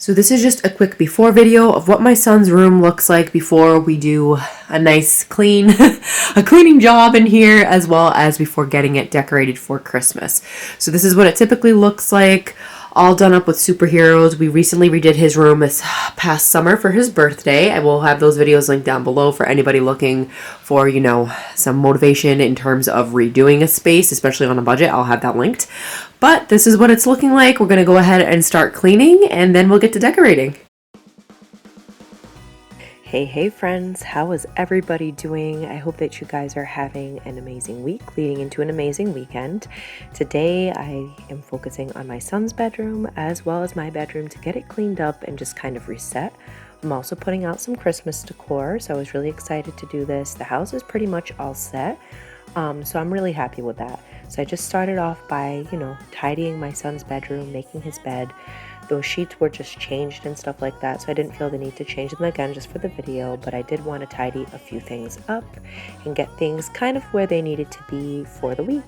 So this is just a quick before video of what my son's room looks like before we do a nice clean, a cleaning job in here, as well as before getting it decorated for Christmas. So this is what it typically looks like, all done up with superheroes. We recently redid his room this past summer for his birthday. I will have those videos linked down below for anybody looking for, some motivation in terms of redoing a space, especially on a budget. I'll have that linked. But this is what it's looking like. We're going to go ahead and start cleaning, and then we'll get to decorating. Hey friends, how is everybody doing? I hope that you guys are having an amazing week, leading into an amazing weekend. Today I am focusing on my son's bedroom as well as my bedroom to get it cleaned up and just kind of reset. I'm also putting out some Christmas decor, so I was really excited to do this. The house is pretty much all set, so I'm really happy with that. So I just started off by, tidying my son's bedroom, making his bed. Those sheets were just changed and stuff like that, so I didn't feel the need to change them again just for the video, but I did want to tidy a few things up and get things kind of where they needed to be for the week.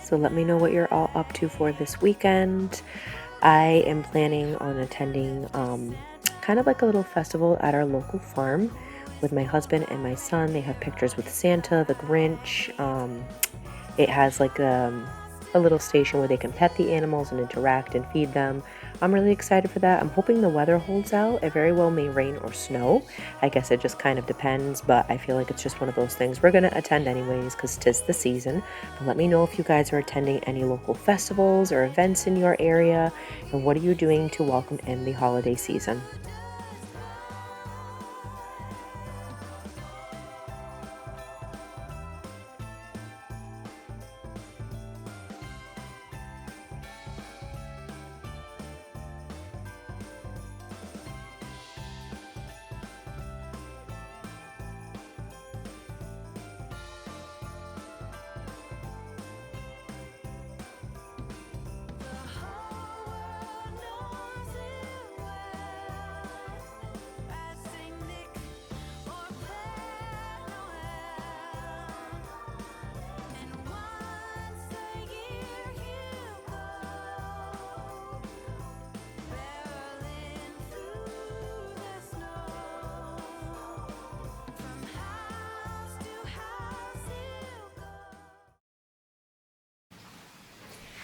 So let me know what you're all up to for this weekend. I am planning on attending kind of like a little festival at our local farm with my husband and my son. They have pictures with Santa, the Grinch. It has like a little station where they can pet the animals and interact and feed them. I'm really excited for that. I'm hoping the weather holds out. It very well may rain or snow. I guess it just kind of depends, but I feel like it's just one of those things we're going to attend anyways because 'tis the season. But let me know if you guys are attending any local festivals or events in your area, and what are you doing to welcome in the holiday season.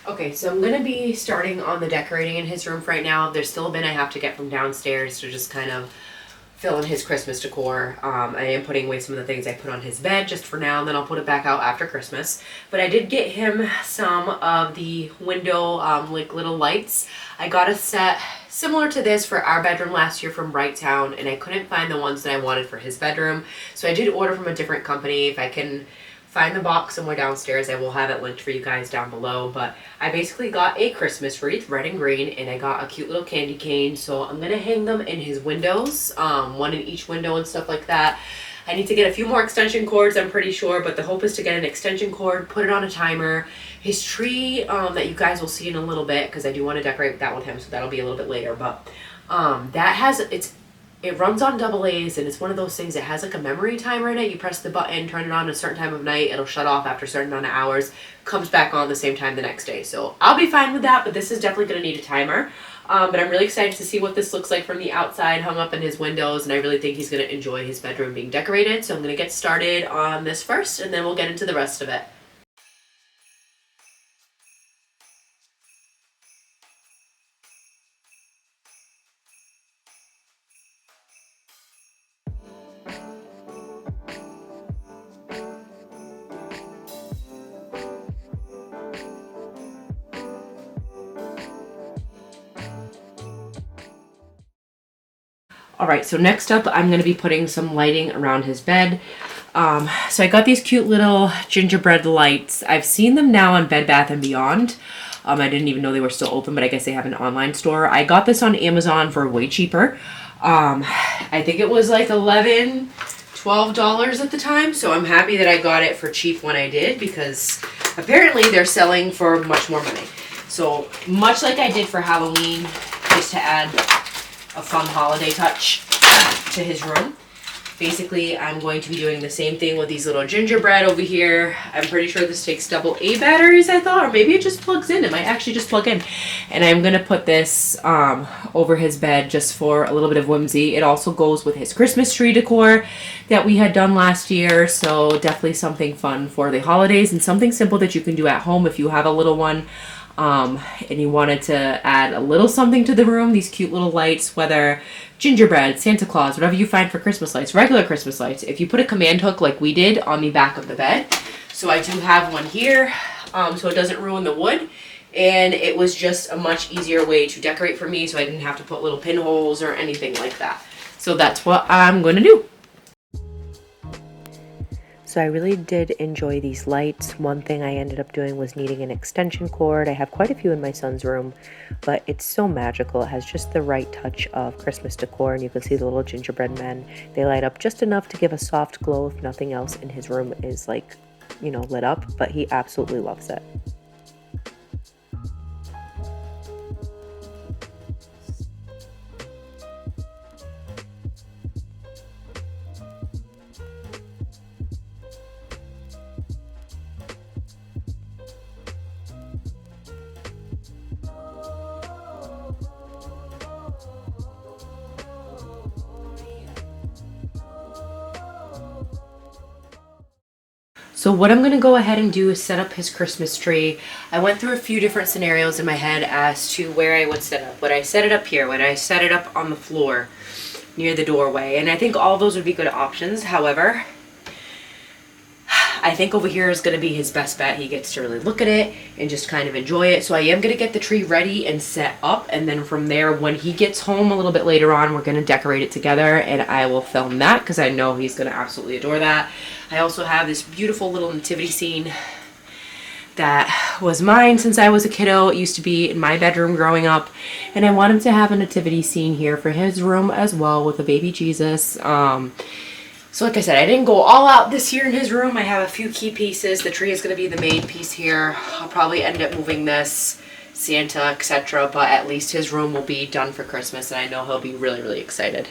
Okay, so I'm going to be starting on the decorating in his room right now. There's still a bin I have to get from downstairs to just kind of fill in his Christmas decor. I am putting away some of the things I put on his bed just for now, and then I'll put it back out after Christmas. But I did get him some of the window like little lights. I got a set similar to this for our bedroom last year from Town, and I couldn't find the ones that I wanted for his bedroom. So I did order from a different company. If I can find the box somewhere downstairs, I will have it linked for you guys down below. But I basically got a Christmas wreath, red and green, and I got a cute little candy cane. So I'm going to hang them in his windows, one in each window and stuff like that. I need to get a few more extension cords, I'm pretty sure, but the hope is to get an extension cord, put it on a timer. His tree that you guys will see in a little bit, because I do want to decorate that with him, so that'll be a little bit later. But that has, it runs on AA's, and it's one of those things that has like a memory timer in it. You press the button, turn it on at a certain time of night, it'll shut off after a certain amount of hours, comes back on the same time the next day. So I'll be fine with that, but this is definitely going to need a timer. But I'm really excited to see what this looks like from the outside, hung up in his windows, and I really think he's going to enjoy his bedroom being decorated. So I'm going to get started on this first, and then we'll get into the rest of it. Alright, so next up I'm going to be putting some lighting around his bed. So I got these cute little gingerbread lights. I've seen them now on Bed Bath & Beyond. I didn't even know they were still open, but I guess they have an online store. I got this on Amazon for way cheaper. I think it was like $11, $12 at the time. So I'm happy that I got it for cheap when I did, because apparently they're selling for much more money. So much like I did for Halloween, just to add a fun holiday touch to his room. Basically, I'm going to be doing the same thing with these little gingerbread over here. I'm pretty sure this takes AA batteries, I thought, or maybe it just plugs in. It might actually just plug in. And I'm going to put this over his bed just for a little bit of whimsy. It also goes with his Christmas tree decor that we had done last year. So definitely something fun for the holidays and something simple that you can do at home if you have a little one. And you wanted to add a little something to the room, these cute little lights, whether gingerbread, Santa Claus, whatever you find for Christmas lights, regular Christmas lights. If you put a command hook like we did on the back of the bed, so I do have one here, so it doesn't ruin the wood, and it was just a much easier way to decorate for me, so I didn't have to put little pinholes or anything like that. So that's what I'm going to do. So I really did enjoy these lights. One thing I ended up doing was needing an extension cord. I have quite a few in my son's room, but it's so magical. It has just the right touch of Christmas decor, and you can see the little gingerbread men. They light up just enough to give a soft glow if nothing else in his room is like, you know, lit up, but he absolutely loves it. So what I'm going to go ahead and do is set up his Christmas tree. I went through a few different scenarios in my head as to where I would set up. Would I set it up here? Would I set it up on the floor near the doorway? And I think all those would be good options. However, I think over here is going to be his best bet. He gets to really look at it and just kind of enjoy it. So I am going to get the tree ready and set up. And then from there, when he gets home a little bit later on, we're going to decorate it together. And I will film that because I know he's going to absolutely adore that. I also have this beautiful little nativity scene that was mine since I was a kiddo. It used to be in my bedroom growing up. And I want him to have a nativity scene here for his room as well with a baby Jesus. So like I said, I didn't go all out this year in his room. I have a few key pieces. The tree is going to be the main piece here. I'll probably end up moving this, Santa, etc. But at least his room will be done for Christmas, and I know he'll be really, really excited.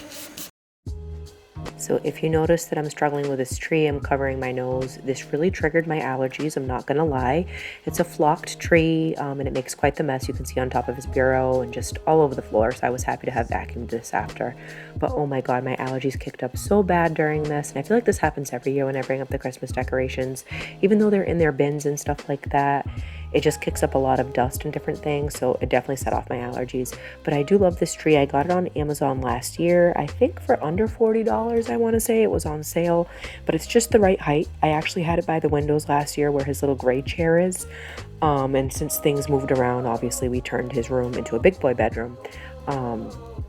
So if you notice that I'm struggling with this tree, I'm covering my nose. This really triggered my allergies, I'm not gonna lie. It's a flocked tree, and it makes quite the mess. You can see on top of his bureau and just all over the floor, so I was happy to have vacuumed this after. But oh my god, my allergies kicked up so bad during this, and I feel like this happens every year when I bring up the Christmas decorations. Even though they're in their bins and stuff like that, it just kicks up a lot of dust and different things, so it definitely set off my allergies. But I do love this tree. I got it on Amazon last year, I think for under $40, I want to say. It was on sale, but it's just the right height. I actually had it by the windows last year where his little gray chair is. And since things moved around, obviously we turned his room into a big boy bedroom.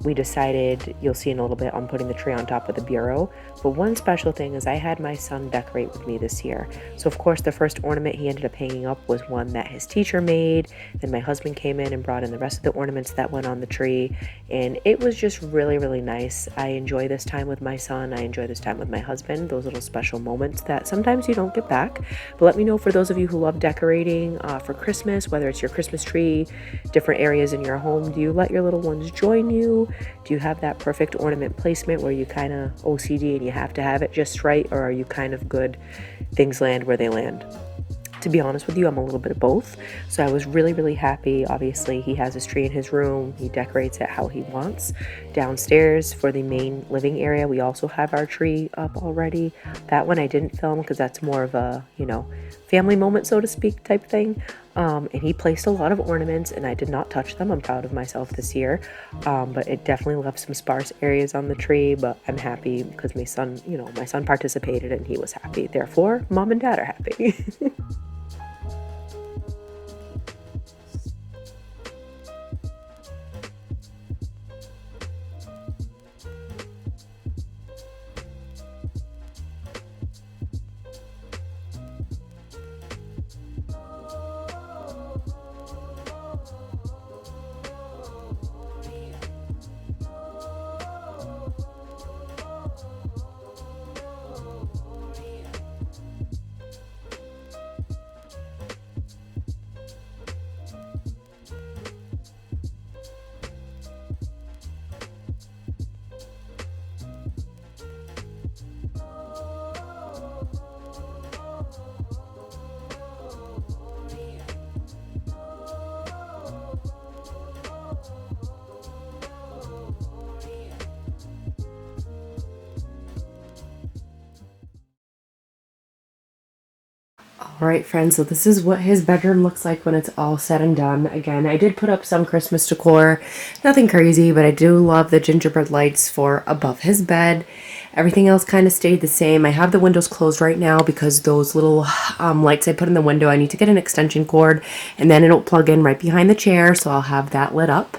We decided, you'll see in a little bit, I'm putting the tree on top of the bureau. But one special thing is I had my son decorate with me this year. So of course the first ornament he ended up hanging up was one that his teacher made. Then my husband came in and brought in the rest of the ornaments that went on the tree. And it was just really, really nice. I enjoy this time with my son. I enjoy this time with my husband. Those little special moments that sometimes you don't get back. But let me know, for those of you who love decorating for Christmas, whether it's your Christmas tree, different areas in your home, do you let your little ones join you? Do you have that perfect ornament placement where you kind of OCD and you have to have it just right, or are you kind of good, things land where they land? To be honest with you, I'm a little bit of both. So I was really, really happy. Obviously, he has his tree in his room. He decorates it how he wants. Downstairs for the main living area, we also have our tree up already. That one I didn't film because that's more of a, you know, family moment, so to speak, type thing. And he placed a lot of ornaments, and I did not touch them. I'm proud of myself this year. But it definitely left some sparse areas on the tree, but I'm happy because my son, you know, my son participated and he was happy. Therefore, mom and dad are happy. Alright friends, so this is what his bedroom looks like when it's all said and done. Again, I did put up some Christmas decor, nothing crazy, but I do love the gingerbread lights for above his bed. Everything else kind of stayed the same. I have the windows closed right now because those little lights I put in the window, I need to get an extension cord and then it'll plug in right behind the chair, so I'll have that lit up.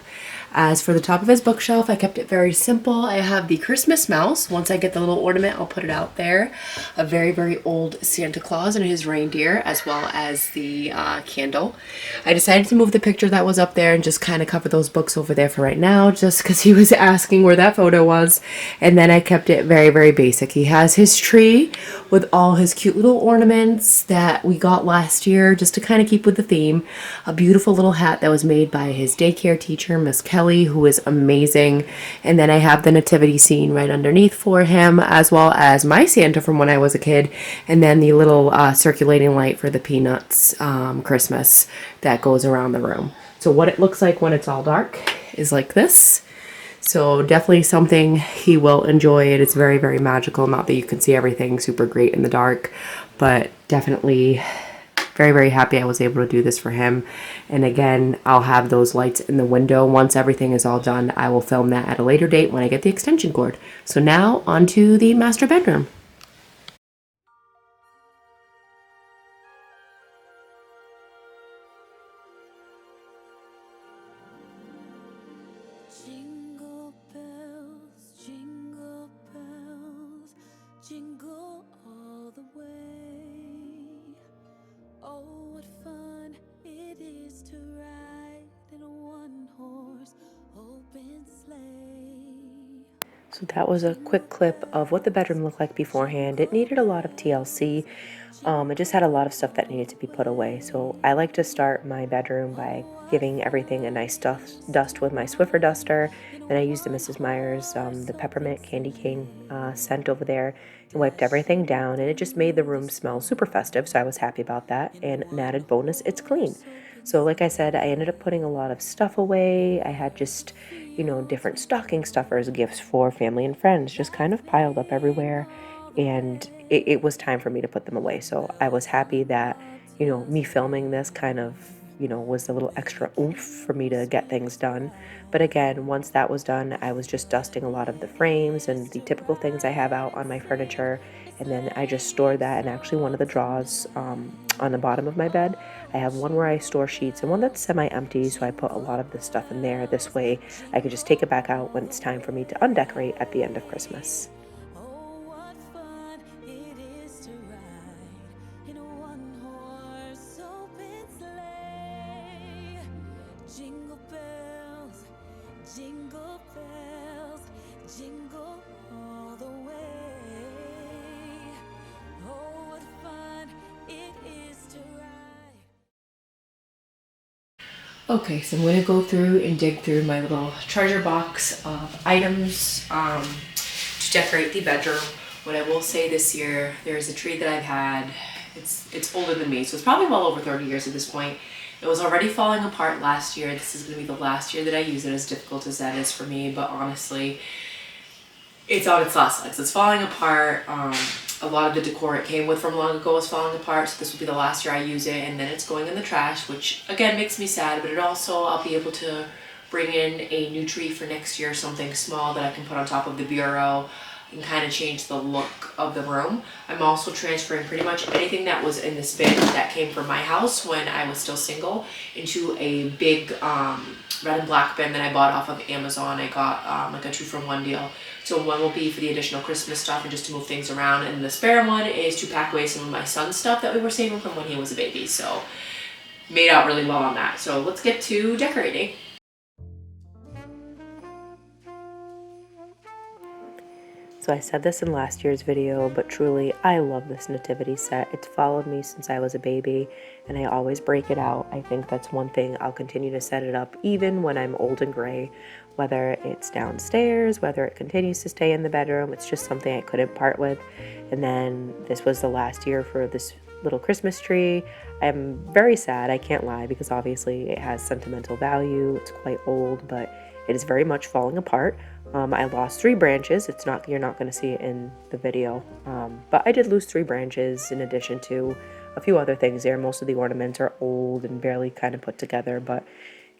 As for the top of his bookshelf, I kept it very simple. I have the Christmas mouse. Once I get the little ornament, I'll put it out there. A very, very old Santa Claus and his reindeer, as well as the candle. I decided to move the picture that was up there and just kind of cover those books over there for right now, just because he was asking where that photo was. And then I kept it very, very basic. He has his tree with all his cute little ornaments that we got last year, just to kind of keep with the theme. A beautiful little hat that was made by his daycare teacher, Miss Kelly, who is amazing. And then I have the nativity scene right underneath for him, as well as my Santa from when I was a kid, and then the little circulating light for the Peanuts Christmas that goes around the room. So what it looks like when it's all dark is like this. So definitely something he will enjoy. It is very, very magical. Not that you can see everything super great in the dark, but definitely very, very happy I was able to do this for him. And again, I'll have those lights in the window. Once everything is all done, I will film that at a later date when I get the extension cord. So now on to the master bedroom. Jingle bells, jingle all the way. Oh, what fun it is to ride in a one-horse open sleigh. So that was a quick clip of what the bedroom looked like beforehand. It needed a lot of TLC. It just had a lot of stuff that needed to be put away. So I like to start my bedroom by giving everything a nice dust with my Swiffer duster. Then I used the Mrs. Meyer's, the peppermint candy cane scent over there, and wiped everything down. And it just made the room smell super festive, so I was happy about that. And an added bonus, it's clean. So like I said, I ended up putting a lot of stuff away. I had just, different stocking stuffers, gifts for family and friends, just kind of piled up everywhere. And it was time for me to put them away. So I was happy that, me filming this kind of, was a little extra oomph for me to get things done. But again, once that was done, I was just dusting a lot of the frames and the typical things I have out on my furniture. And then I just stored that in actually one of the drawers on the bottom of my bed. I have one where I store sheets and one that's semi-empty, so I put a lot of this stuff in there. This way I could just take it back out when it's time for me to undecorate at the end of Christmas. Oh, what fun it is to ride in a one-horse open sleigh. Jingle bells, jingle bells, jingle all the way. Oh, what fun it is to ride. Okay, so I'm going to go through and dig through my little treasure box of items to decorate the bedroom. What I will say this year, there's a tree that I've had. It's older than me, so it's probably well over 30 years at this point. It was already falling apart last year. This is going to be the last year that I use it, as difficult as that is for me, but honestly, it's on its last legs. It's falling apart. A lot of the decor it came with from long ago is falling apart, so this will be the last year I use it, and then it's going in the trash, which again makes me sad, but it also, I'll be able to bring in a new tree for next year, something small that I can put on top of the bureau and kind of change the look of the room. I'm also transferring pretty much anything that was in this bin that came from my house when I was still single into a big red and black bin that I bought off of Amazon. I got like a 2-for-1 deal. So one will be for the additional Christmas stuff and just to move things around, and the spare one is to pack away some of my son's stuff that we were saving from when he was a baby. So made out really well on that. So let's get to decorating. So I said this in last year's video, but truly I love this nativity set. It's followed me since I was a baby, and I always break it out. I think that's one thing I'll continue to set it up even when I'm old and gray, whether it's downstairs, whether it continues to stay in the bedroom. It's just something I couldn't part with. And then this was the last year for this little Christmas tree. I'm very sad, I can't lie, because obviously it has sentimental value. It's quite old, but it is very much falling apart. I lost 3 branches. You're not going to see it in the video, but I did lose 3 branches in addition to a few other things there. Most of the ornaments are old and barely kind of put together, but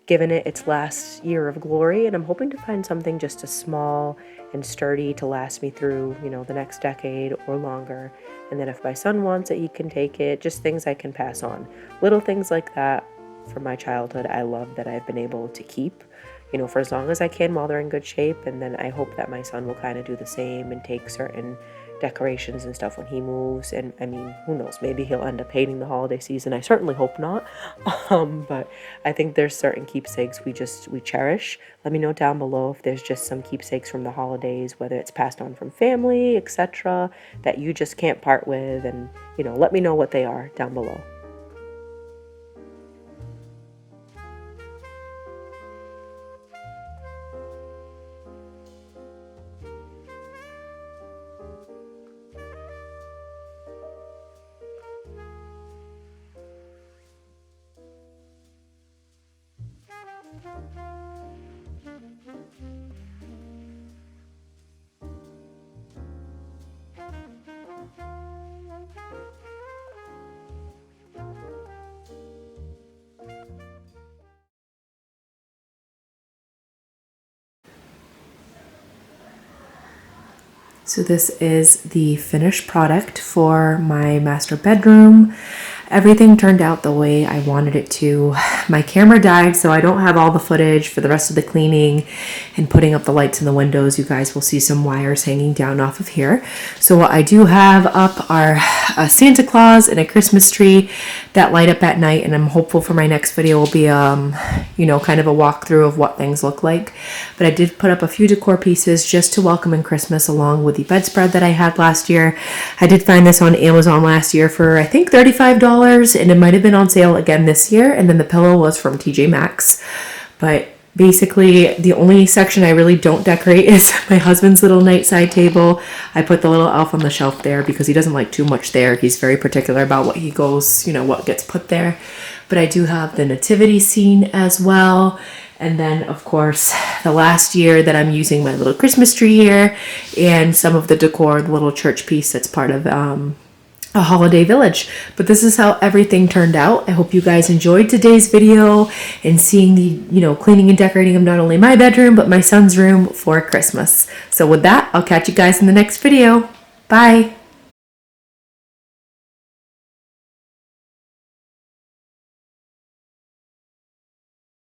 given it its last year of glory, and I'm hoping to find something just as small and sturdy to last me through, you know, the next decade or longer. And then if my son wants it, he can take it. Just things I can pass on. Little things like that from my childhood I love that I've been able to keep, you know, for as long as I can while they're in good shape. And then I hope that my son will kind of do the same and take certain decorations and stuff when he moves. And I mean, who knows, maybe he'll end up hating the holiday season. I certainly hope not. But I think there's certain keepsakes we cherish. Let me know down below if there's just some keepsakes from the holidays, whether it's passed on from family, etc., that you just can't part with. And, you know, let me know what they are down below. So this is the finished product for my master bedroom. Everything turned out the way I wanted it to. My camera died, so I don't have all the footage for the rest of the cleaning and putting up the lights in the windows. You guys will see some wires hanging down off of here. So what I do have up are a Santa Claus and a Christmas tree that light up at night, and I'm hopeful for my next video will be you know, kind of a walkthrough of what things look like. But I did put up a few decor pieces just to welcome in Christmas, along with the bedspread that I had last year. I did find this on Amazon last year for I think $35, and it might have been on sale again this year. And then the pillow was from TJ Maxx. But basically the only section I really don't decorate is my husband's little nightside table. I put the little elf on the shelf there because he doesn't like too much there. He's very particular about what he goes, you know, what gets put there. But I do have the nativity scene as well. And then, of course, the last year that I'm using my little Christmas tree here and some of the decor, the little church piece that's part of a holiday village. But this is how everything turned out. I hope you guys enjoyed today's video and seeing the, you know, cleaning and decorating of not only my bedroom, but my son's room for Christmas. So with that, I'll catch you guys in the next video. Bye.